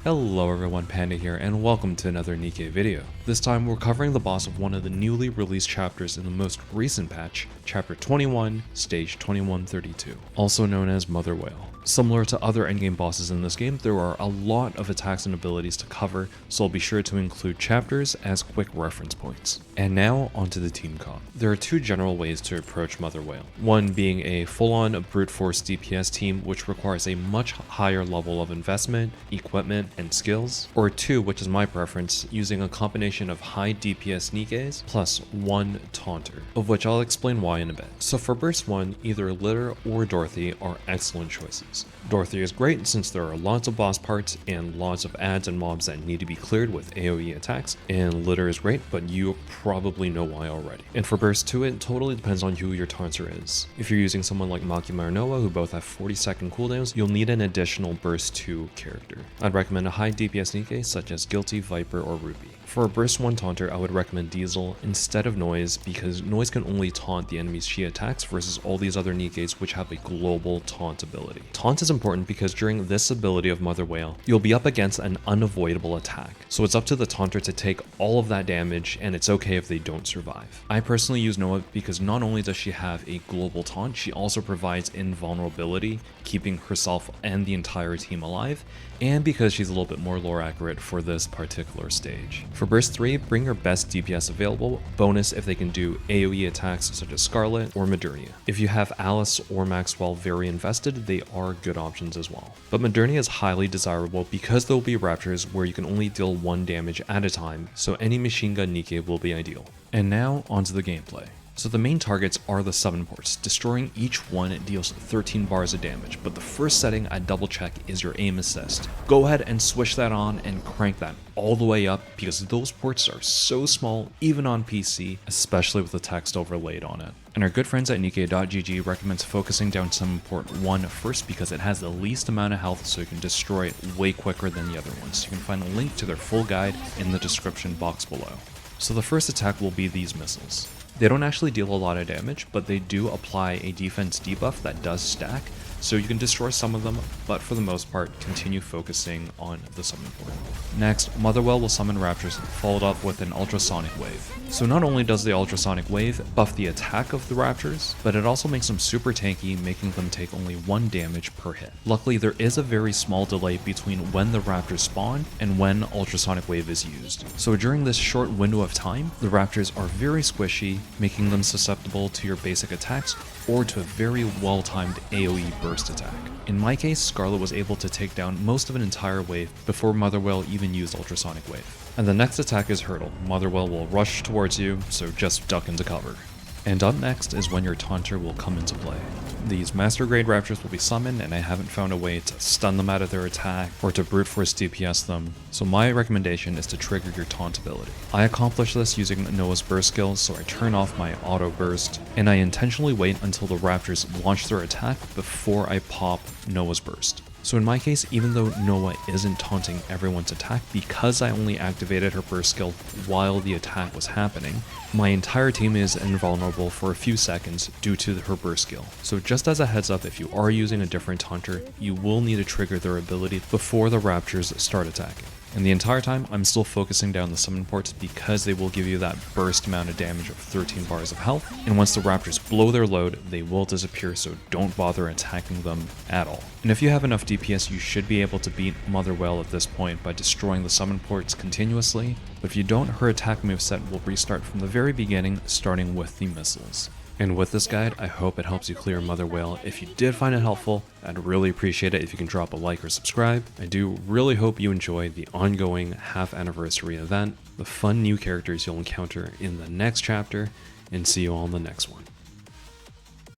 Hello everyone, Panda here, and welcome to another Nikke video. This time we're covering the boss of one of the newly released chapters in the most recent patch, Chapter 21, Stage 2132, also known as Mother Whale. Similar to other endgame bosses in this game, there are a lot of attacks and abilities to cover, so I'll be sure to include chapters as quick reference points. And now onto the team comp. There are two general ways to approach Mother Whale. One being a full-on brute force DPS team, which requires a much higher level of investment, equipment, and skills, or two, which is my preference, using a combination of high DPS Nikkes plus one taunter, of which I'll explain why in a bit. So for burst 1, either Litter or Dorothy are excellent choices. Dorothy is great since there are lots of boss parts and lots of ads and mobs that need to be cleared with AoE attacks, and Litter is great, but you probably know why already. And for burst 2, it totally depends on who your taunter is. If you're using someone like Makima or Noah, who both have 40-second cooldowns, you'll need an additional burst 2 character. I'd recommend a high DPS Nikke such as Guilty, Viper, or Ruby. For a burst 1 taunter, I would recommend Diesel instead of Noise, because Noise can only taunt the enemies she attacks versus all these other Nikkes which have a global taunt ability. Taunt is important because during this ability of Mother Whale, you'll be up against an unavoidable attack, so it's up to the taunter to take all of that damage, and it's okay if they don't survive. I personally use Noah because not only does she have a global taunt, she also provides invulnerability, keeping herself and the entire team alive, and because she's a little bit more lore accurate for this particular stage. For burst 3, bring your best DPS available, bonus if they can do AoE attacks such as Scarlet or Modernia. If you have Alice or Maxwell very invested, they are good options as well. But Modernia is highly desirable because there will be Raptures where you can only deal 1 damage at a time, so any machine gun Nikke will be ideal. And now onto the gameplay. So the main targets are the summon ports. Destroying each one deals 13 bars of damage, but the first setting I double check is your aim assist. Go ahead and swish that on and crank that all the way up because those ports are so small even on PC, especially with the text overlaid on it. And our good friends at Nikke.gg recommends focusing down summon port 1 first because it has the least amount of health, so you can destroy it way quicker than the other ones. You can find a link to their full guide in the description box below. So the first attack will be these missiles. They don't actually deal a lot of damage, but they do apply a defense debuff that does stack, so you can destroy some of them, but for the most part, continue focusing on the summon port. Next, Mother Whale will summon Raptures, followed up with an Ultrasonic wave. So not only does the Ultrasonic wave buff the attack of the Raptures, but it also makes them super tanky, making them take only 1 damage per hit. Luckily, there is a very small delay between when the Raptors spawn and when Ultrasonic wave is used. So during this short window of time, the Raptors are very squishy, making them susceptible to your basic attacks or to a very well-timed AoE burst attack. In my case, Scarlet was able to take down most of an entire wave before Mother Whale even used Ultrasonic wave. And the next attack is Hurtle. Mother Whale will rush towards you, so just duck into cover. And up next is when your taunter will come into play. These master grade Raptures will be summoned, and I haven't found a way to stun them out of their attack or to brute force DPS them, so my recommendation is to trigger your taunt ability. I accomplish this using Noah's burst skill, so I turn off my auto burst, and I intentionally wait until the Raptors launch their attack before I pop Noah's burst. So in my case, even though Noah isn't taunting everyone's attack, because I only activated her burst skill while the attack was happening, my entire team is invulnerable for a few seconds due to her burst skill. So just as a heads up, if you are using a different taunter, you will need to trigger their ability before the Raptures start attacking. And the entire time, I'm still focusing down the summon ports because they will give you that burst amount of damage of 13 bars of health, and once the Raptors blow their load, they will disappear, so don't bother attacking them at all. And if you have enough DPS, you should be able to beat Mother Whale at this point by destroying the summon ports continuously, but if you don't, her attack moveset will restart from the very beginning, starting with the missiles. And with this guide, I hope it helps you clear Mother Whale. If you did find it helpful, I'd really appreciate it if you can drop a like or subscribe. I do really hope you enjoy the ongoing half anniversary event, the fun new characters you'll encounter in the next chapter, and see you all in the next one.